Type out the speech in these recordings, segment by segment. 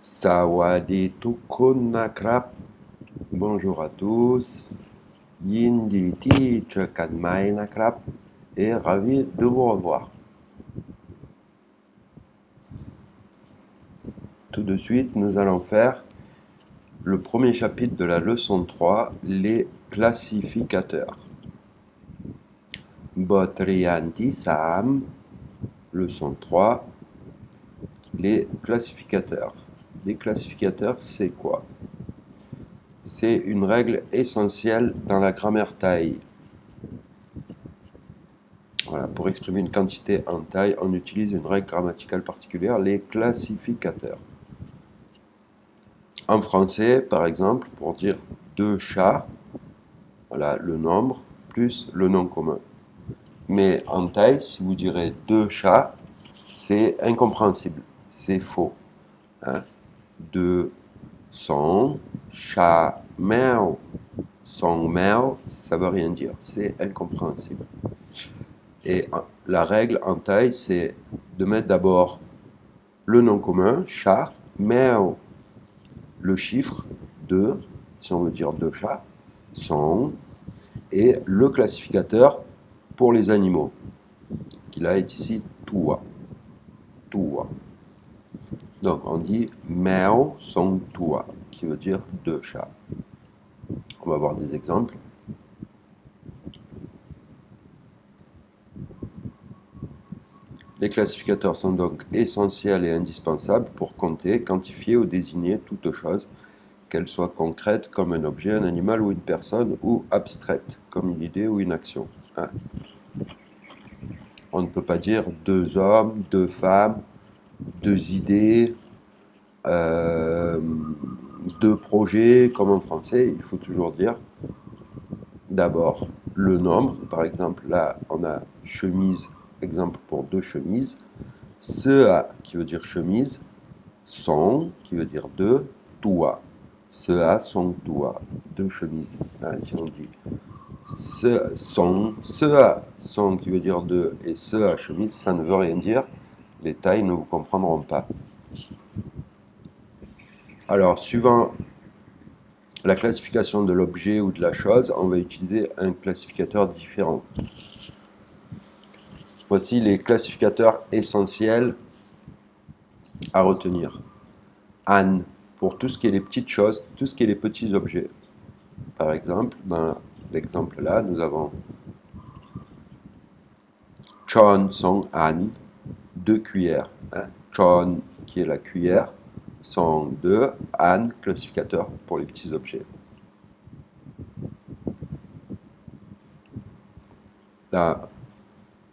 Sawadi tukun nakrab. Bonjour à tous. Yindi ti Kanmai nakrab. Et ravi de vous revoir. Tout de suite, nous allons faire le premier chapitre de la leçon 3, les classificateurs. Botrianti Sam, leçon 3, les classificateurs. Les classificateurs, c'est quoi? C'est une règle essentielle dans la grammaire thaï. Voilà, pour exprimer une quantité en thaï, on utilise une règle grammaticale particulière, les classificateurs. En français, par exemple, pour dire deux chats, voilà le nombre plus le nom commun. Mais en thaï, si vous direz deux chats, c'est incompréhensible, c'est faux. Hein? Deux son, chat, miaou. Son, miaou, ça veut rien dire, c'est incompréhensible. Et la règle en thaï, c'est de mettre d'abord le nom commun, chat, miaou. Le chiffre 2, si on veut dire deux chats, son, et le classificateur pour les animaux, qui là est ici tua. Tua. Donc on dit miaou son tua, qui veut dire deux chats. On va voir des exemples. Les classificateurs sont donc essentiels et indispensables pour compter, quantifier ou désigner toute chose, qu'elle soit concrète comme un objet, un animal ou une personne, ou abstraite comme une idée ou une action. Hein? On ne peut pas dire deux hommes, deux femmes, deux idées, deux projets comme en français. Il faut toujours dire d'abord le nombre. Par exemple, là, on a chemise, exemple pour deux chemises. Ce qui veut dire chemise, son qui veut dire deux, tua. Ce son, tua. Deux chemises. Hein, si on dit son qui veut dire deux et ce chemise, ça ne veut rien dire. Les tailles ne vous comprendront pas. Alors, suivant la classification de l'objet ou de la chose, on va utiliser un classificateur différent. Voici les classificateurs essentiels à retenir. An, pour tout ce qui est les petites choses, tout ce qui est les petits objets. Par exemple, dans l'exemple là, nous avons Chon Song An, deux cuillères. Hein. Chon qui est la cuillère, Song deux, An, classificateur pour les petits objets. Là,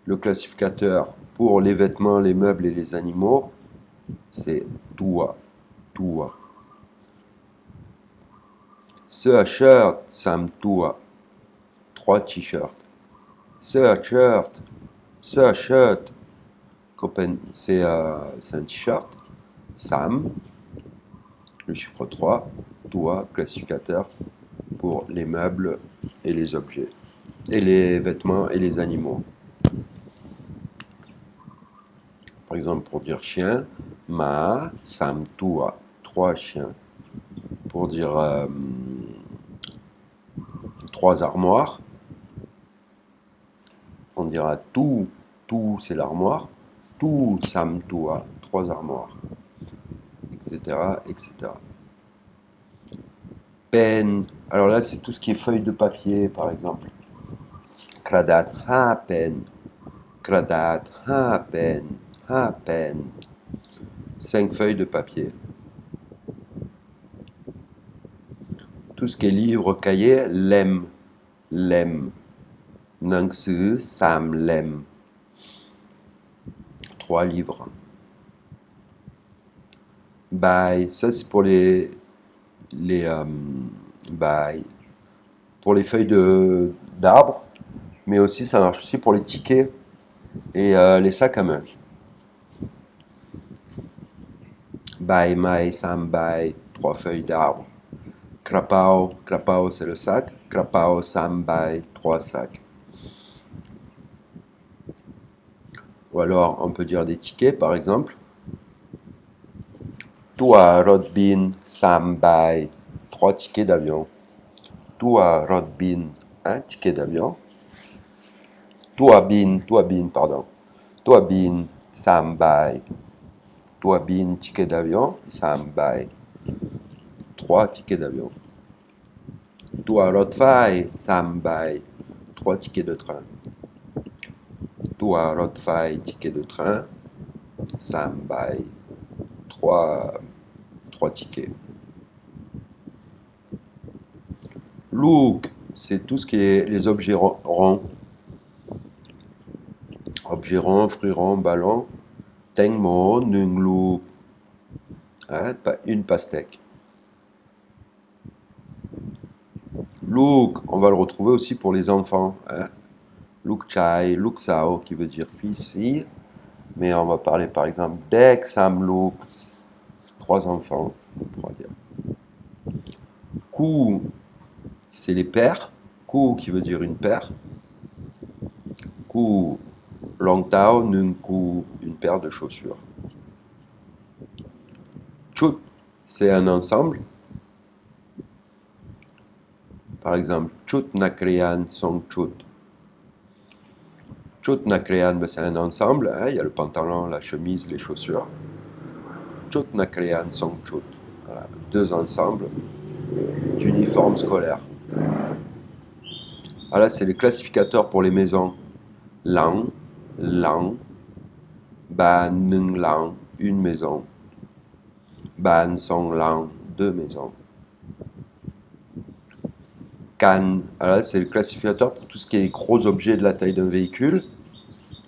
le classificateur pour les vêtements, les meubles et les animaux, c'est tua, tua. Ce shirt, sam tua. Trois t-shirts. Ce shirt, c'est un t-shirt. Sam, le chiffre 3. Tua, classificateur pour les meubles et les objets. Et les vêtements et les animaux. Par exemple, pour dire chien, ma, sam tua. Trois chiens. Pour dire trois armoires, on dira tout c'est l'armoire, tout sam tua, trois armoires, etc., etc. Pen, alors là c'est tout ce qui est feuille de papier par exemple. Kradat ha pen, kradat ha pen, ha pen. 5 feuilles de papier. Tout ce qui est livre, cahier, lem, lem. Nang su, sam, lem. 3 livres. Bye, ça c'est pour les bye, pour les feuilles d'arbre, mais aussi ça marche aussi pour les tickets et les sacs à main. Bye, mai, sam, bye, 3 feuilles d'arbre. Krapao, krapao c'est le sac. Krapao, sam, bye, 3 sacs. Ou alors on peut dire des tickets par exemple. Tua Rodbin Sambai, 3 tickets d'avion. Tua Rodbin, un ticket d'avion. Tua bin, pardon. Tua bin Sambai. Tua bin, ticket d'avion. Sambai, 3 tickets d'avion. Tua Rodfai Sambai, 3 tickets de train. Tua Rodfai, ticket de train. Sambai, 3 tickets. Look, c'est tout ce qui est les objets ronds. Objets ronds, fruits ronds, ballons. Tengmo, nung look. Hein, une pastèque. Look, on va le retrouver aussi pour les enfants. Hein. Look chai, look sao, qui veut dire fils, fille. Mais on va parler par exemple dek sam look. 3 enfants, on pourra dire. Ku, c'est les paires. Ku qui veut dire une paire. Ku long tao, nung ku, une paire de chaussures. Chut, c'est un ensemble. Par exemple, chut nakrean song chut. Chut nakrean, ben c'est un ensemble. Hein, il y a le pantalon, la chemise, les chaussures. Chut nakrean song chut. Voilà, 2 ensembles d'uniformes scolaires. Voilà, c'est les classificateurs pour les maisons. Lang, lang, ban, nung lang, une maison. Ban, song lang, 2 maisons. Can, voilà, c'est le classificateur pour tout ce qui est gros objets de la taille d'un véhicule.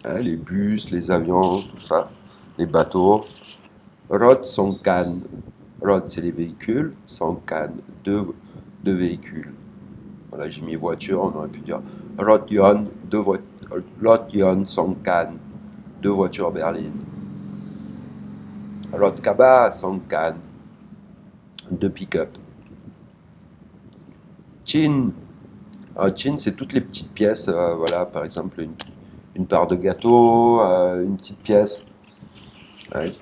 Hein, les bus, les avions, tout ça. Les bateaux. Rod, song can. Rod, c'est les véhicules. Song can, 2 véhicules. Voilà, j'ai mis voiture, on aurait pu dire Rod-yon, 2 voitures. Rod-yon, song can, 2 voitures berlines. Rod-kaba, song can, 2 pick-up. Chin, chin, c'est toutes les petites pièces. Voilà, par exemple, une part de gâteau, une petite pièce. Ouais.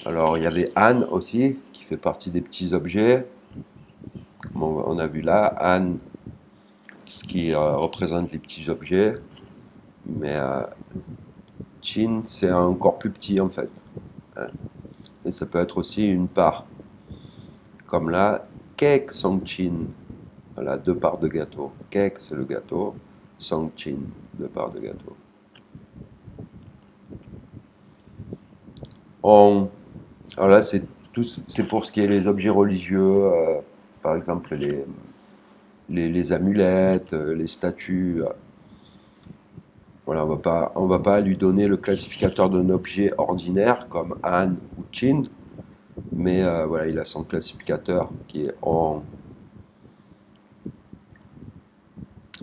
Alors, il y avait Anne aussi, qui fait partie des petits objets. Comme on a vu là, Anne, qui représente les petits objets. Mais Chin, c'est encore plus petit en fait. Hein. Et ça peut être aussi une part. Comme là, cake song chin. Voilà, 2 parts de gâteau. Cake, c'est le gâteau. Song chin, 2 parts de gâteau. On. Alors là, c'est pour ce qui est les objets religieux. Par exemple, les amulettes, les statues. Voilà, on va pas lui donner le classificateur d'un objet ordinaire comme Han ou Chin, mais voilà, il a son classificateur qui est en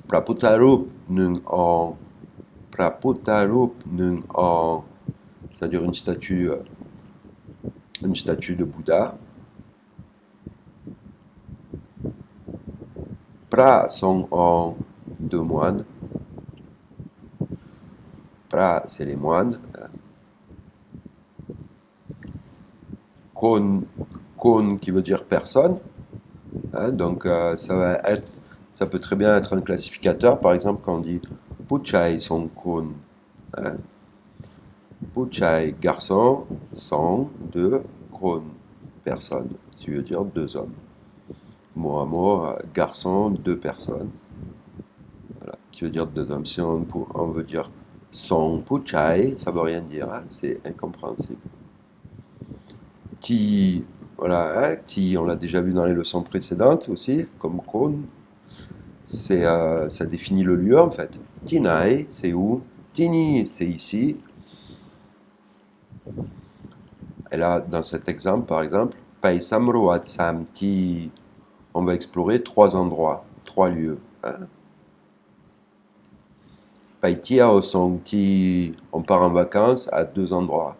Praputarup Nung en Praputarup Nung en, c'est-à-dire une statue de Bouddha. Pra sont en 2 moines. Pra, c'est les moines. Kon qui veut dire personne. Hein, donc ça peut très bien être un classificateur. Par exemple, quand on dit Puchai son kun. Hein, Puchai garçon, son 2 kun personne. Ça veut dire 2 hommes. Mot à mot, garçon, 2 personnes. Voilà, qui veut dire 2 hommes. Si on veut dire son Puchai, ça veut rien dire. Hein, c'est incompréhensible. Ti, voilà, hein, ti, on l'a déjà vu dans les leçons précédentes aussi, comme kon. Ça définit le lieu en fait. Tinai, c'est où? Tini, c'est ici. Et là, dans cet exemple, par exemple, Paisamroat Samti, on va explorer 3 endroits, 3 lieux. Hein. Paitia Osongti, on part en vacances à 2 endroits.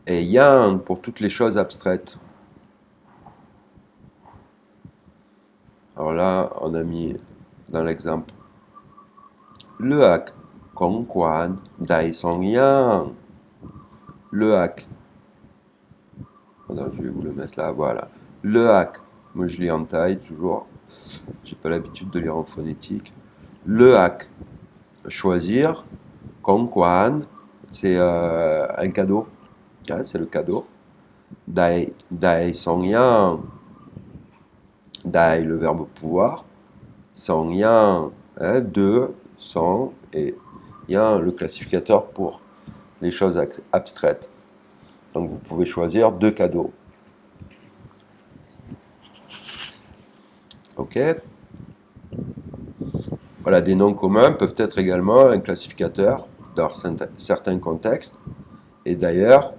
Et Yang pour toutes les choses abstraites. Alors là, on a mis dans l'exemple le hack Kong Quan, Dai Song Yang. Le hack. Je vais vous le mettre là, voilà. Le hack. Moi je lis en taille toujours. J'ai pas l'habitude de lire en phonétique. Le hack. Choisir. Kong Quan. C'est un cadeau. Hein, c'est le cadeau. Dai Song Yang. Dai, le verbe pouvoir. Song Yang. Hein, de, Song et Yang, le classificateur pour les choses abstraites. Donc vous pouvez choisir 2 cadeaux. Ok. Voilà, des noms communs peuvent être également un classificateur dans certains contextes. Et d'ailleurs,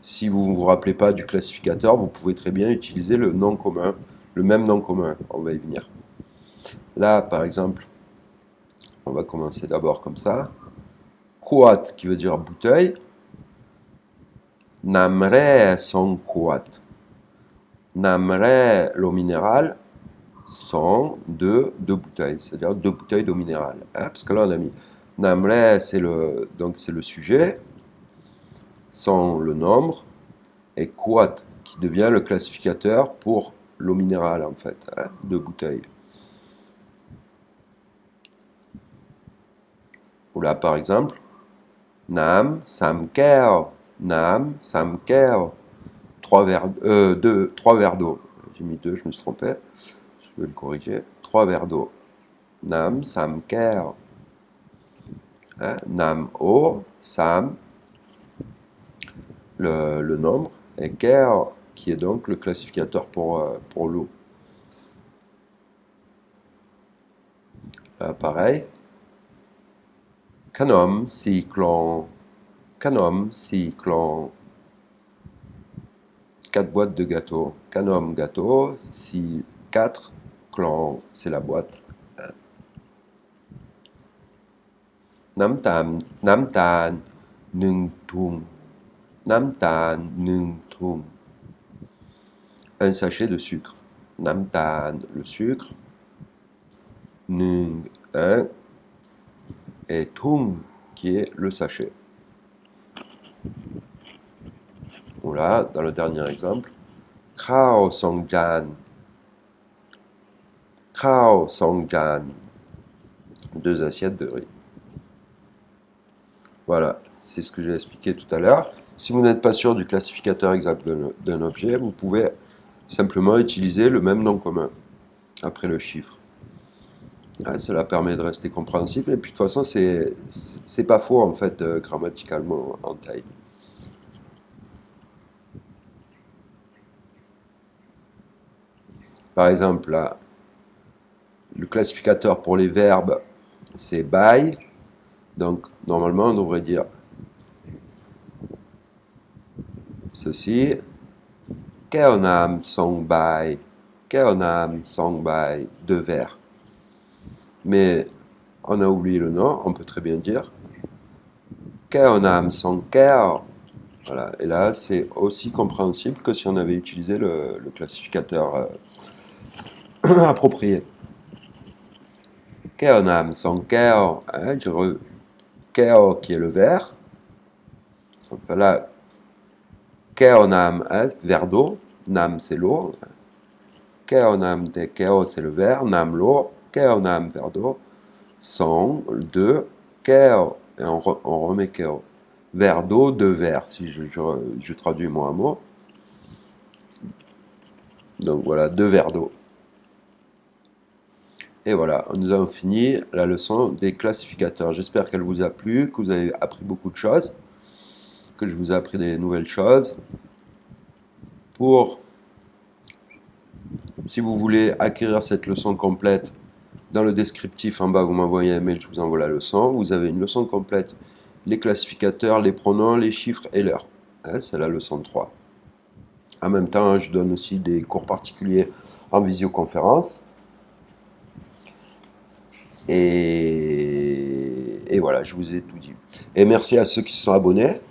si vous ne vous rappelez pas du classificateur, vous pouvez très bien utiliser le nom commun, le même nom commun. On va y venir. Là, par exemple, on va commencer d'abord comme ça. Kuat, qui veut dire bouteille. Namre son kuat. Namre, l'eau minérale, sont deux bouteilles, c'est-à-dire 2 bouteilles d'eau minérale. Hein, parce que là, on a mis Namre, c'est le sujet, sont le nombre, et Kuat, qui devient le classificateur pour l'eau minérale, en fait, hein, 2 bouteilles. Ou là, par exemple, Nam, Sam, Keo, Nam, Sam, Keo, 3 verres d'eau. J'ai mis 2, je me suis trompé. Je vais le corriger. 3 verres d'eau. Nam, Sam, Keo. Hein? Nam, O, Sam, le nombre, et Keo, qui est donc le classificateur pour l'eau. Pareil. Kanom, cyclon. Kanom, cyclon. 4 boîtes de gâteaux. Kanom, gâteau. 4 clan, c'est la boîte. Namtan, namtan, nung tung. Namtan, nung tung. Un sachet de sucre. Namtan, le sucre. Nung, un. Et tung, qui est le sachet. Voilà, dans le dernier exemple. Khao songjan. Khao songjan. 2 assiettes de riz. Voilà, c'est ce que j'ai expliqué tout à l'heure. Si vous n'êtes pas sûr du classificateur exact d'un objet, vous pouvez simplement utiliser le même nom commun après le chiffre. Cela permet de rester compréhensif. Et puis de toute façon, c'est pas faux en fait grammaticalement en taille. Par exemple, là, le classificateur pour les verbes, c'est by. Donc, normalement, on devrait dire ceci. Keonam song by. Keonam song by. 2 vers. Mais on a oublié le nom, on peut très bien dire Keonam song keo. Voilà, et là, c'est aussi compréhensible que si on avait utilisé le classificateur approprié. Keonam song keo. Hein, Keo qui est le verre. Donc là, Keonam, hein, verre d'eau. Nam, c'est l'eau. Keonam te keo, c'est le verre. Nam, l'eau. Keonam, verre d'eau. Song, 2. Keo. Et on remet keo. Verre d'eau, 2 verres, si je traduis mot à mot. Donc voilà, 2 verres d'eau. Et voilà, nous avons fini la leçon des classificateurs. J'espère qu'elle vous a plu, que vous avez appris beaucoup de choses, que je vous ai appris des nouvelles choses. Si vous voulez acquérir cette leçon complète, dans le descriptif en bas, vous m'envoyez un mail, je vous envoie la leçon. Vous avez une leçon complète, les classificateurs, les pronoms, les chiffres et l'heure. Hein, c'est la leçon 3. En même temps, je donne aussi des cours particuliers en visioconférence. Et voilà, je vous ai tout dit. Et merci à ceux qui se sont abonnés.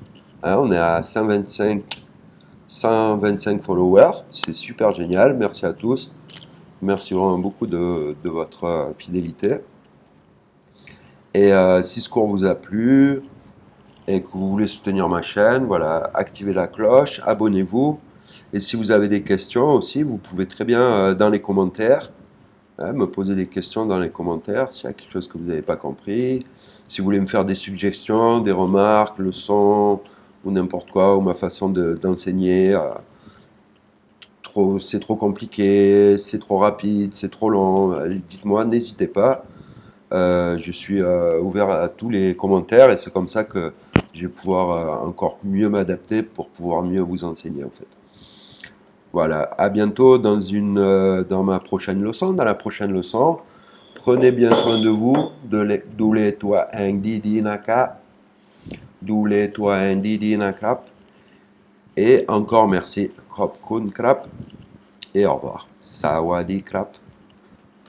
Hein, on est à 125 followers. C'est super génial. Merci à tous. Merci vraiment beaucoup de votre fidélité. Et si ce cours vous a plu et que vous voulez soutenir ma chaîne, voilà, activez la cloche, abonnez-vous. Et si vous avez des questions aussi, vous pouvez très bien dans les commentaires me poser des questions dans les commentaires s'il y a quelque chose que vous n'avez pas compris. Si vous voulez me faire des suggestions, des remarques, leçons ou n'importe quoi, ou ma façon d'enseigner. C'est trop compliqué, c'est trop rapide, c'est trop long. Dites-moi, n'hésitez pas. Je suis ouvert à tous les commentaires et c'est comme ça que je vais pouvoir encore mieux m'adapter pour pouvoir mieux vous enseigner en fait. Voilà, à bientôt dans ma prochaine leçon. Dans la prochaine leçon, prenez bien soin de vous. Doulez-toi un didi naka. Doulez-toi un didi nakrap. Et encore merci. Krop kun krap. Et au revoir. Sawadee krap.